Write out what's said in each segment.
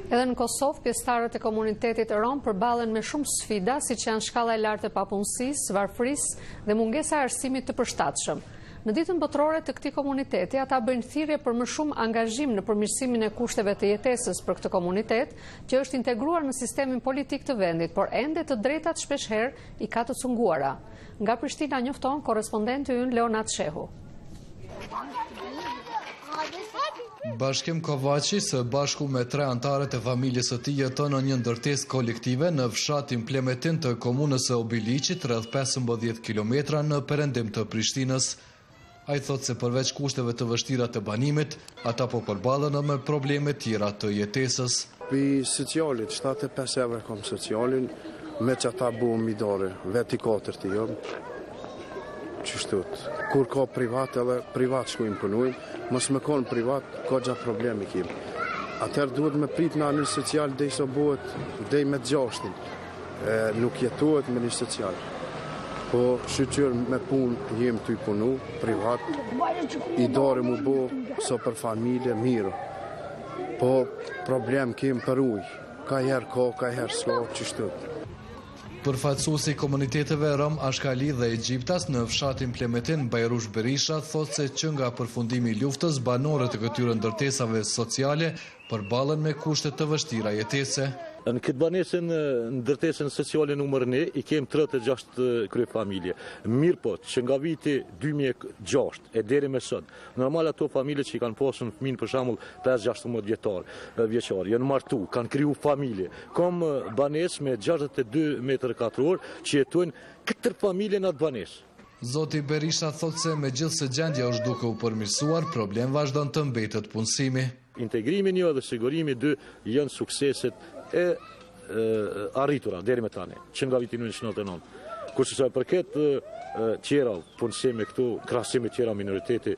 Edhe në Kosovë, pjesëtarët e komunitetit rom përballen me shumë sfida, siç janë shkalla e lartë e papunësisë, varfërisë dhe mungesa e arsimit të përshtatshëm. Në ditën botërore të këtij komuniteti, ata bëjnë thirrje për më shumë angazhim në përmirësimin e kushteve të jetesës për këtë komunitet, që është integruar në sistemin politik të vendit, por ende të drejtat shpeshherë i ka të cunguara. Nga Prishtina njofton korrespondenti ynë Leonat Shehu. Bashkim Kovaçi, së bashku me 3 antarët e familjes së tij, jeton në një ndërtesë kolektive në fshatin Plemetin të komunës së Obiliqit, rreth 15 kilometra në perëndim të Prishtinës. Ai thotë se përveç kushteve të vështira të banimit, ata po përballen me probleme tjera të jetesës. Pi socialit, 75 evra kom socialin, me që ata buëm midore, veti 4 të jom. Qështut, kur ka privat edhe privat shkujnë punujnë, mos me konë privat, ka gjatë problemi kim. Atëherë duhet me prit në anën social dhe i so buhet dhe i me 6, nuk jetohet me një social. Po shqyqyr me punë jem të i punu, privat, i dore mu bo, so për familje, mirë. Po problem kim për ujë, ka herë s'ka, qështut. Përfaqësuesi i komuniteteve rom Ashkali dhe Egjiptas në fshatin Plemetin, Bajrush Berisha, thotë se që nga përfundimi i luftës, banorët e këtyre ndërtesave sociale përballen me kushte të vështira jetese. Në këtë banesën, ndërtesën sociale numër 1, i kem 36 kryefamilje. Mirë po, që nga viti 2006 e deri me sot, normal ato familje që i kanë pasur fëmijë për shembull 5-16 vjeçar, janë martu, kanë kriju familje. Kam banesë me 62 metrë katror që jetojnë 4 familje në atë banesë. Zoti Berisha thotë se megjithëse gjendja është duke u përmirësuar, problem vazhdon të mbetet punësimi. Integrimi 1 dhe sigurimi 2 janë sukseset e arritura deri me tani, që nga viti 1999. Kurse sa përket tjera punësimi këtu, krahasimi tjera minoriteti,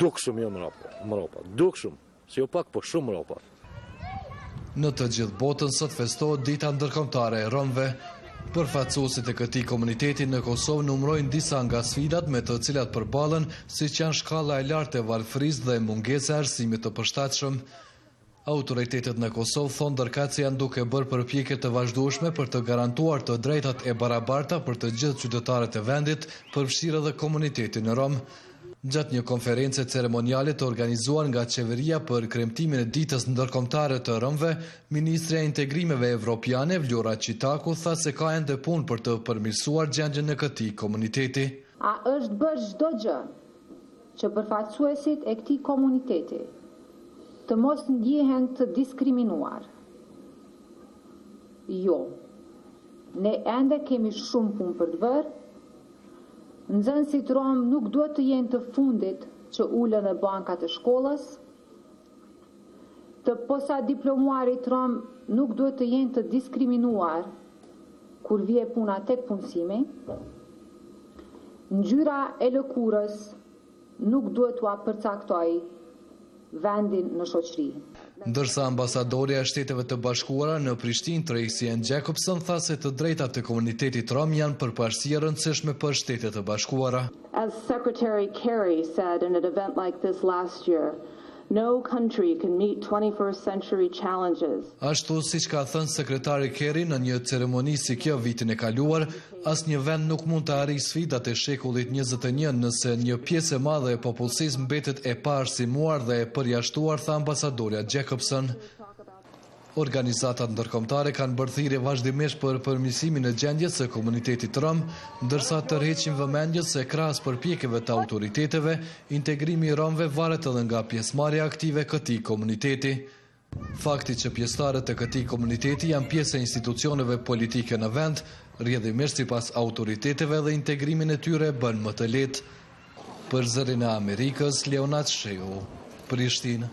dukshëm jo mrapa, dukshëm, se jo pak po shumë mrapa. Në të gjithë botën sot festohet dita ndërkombëtare e romëve. Përfaqësuesit e këtij komuniteti në Kosovë numërojnë disa nga sfidat me të cilat përballen, siç janë shkalla e lartë e varfërisë dhe mungesa e arsimit të përshtatshëm. Autoritetet në Kosovë thonë ndërkëtë se janë duke bërë përpjekje të vazhdueshme për të garantuar të drejtat e barabarta për të gjithë qytetarët e vendit, përfshirë edhe komunitetin rom. Gjatë një konference ceremoniale të organizuar nga qeveria për kremtimin e ditës ndërkombëtare të romëve, Ministrja e Integrimeve Evropiane Vlora Qitaku tha se ka ende punë për të përmirësuar gjendjen e këtij komuniteti. A është bërë çdo gjë që përfaqësuesit e këtij komuniteti të mos ndjehen të diskriminuar? Jo. Ne ende kemi shumë punë për të bërë. Nxënësit rom nuk duhet të jenë të fundit që ulën në bankat e shkollës. Të posadiplomuarit rom nuk duhet të jenë të diskriminuar kur vije puna tek punësimi. Ngjyra e lëkurës nuk duhet t'u përcaktoj vendin në shoqëri. Ndërsa ambasadorja e Shteteve të Bashkuara në Prishtinë, Tracy Ann Jacobson, tha se të drejtat e komunitetit rom janë përparësi e rëndësishme për Shtetet e Bashkuara. As Secretary Kerry said in an event like this last year, no country can meet 21st century challenges. Ashtu siç ka thënë sekretari Kerry në një ceremoni si kjo vitin e kaluar, asnjë vend nuk mund të arrijë sfidat e shekullit 21 nëse një pjesë e madhe e popullsisë mbetet e paarsimuar dhe e përjashtuar, tha ambasadorja Jacobson. Organizatat ndërkombëtare kanë bërë thirrje vazhdimisht për përmirësimin e gjendjes së komunitetit rom, ndërsa tërheqin vëmendjen se krahas përpjekjeve të autoriteteve, integrimi i romëve varet edhe nga pjesëmarrja aktive e këtij komuniteti. Fakti që pjesëtarët e këtij komuniteti janë pjesë e institucioneve politike në vend, rrjedhimisht sipas autoriteteve dhe integrimin e tyre bën më të lehtë. Për Zërin e Amerikës, Leonat Shehu, Prishtinë.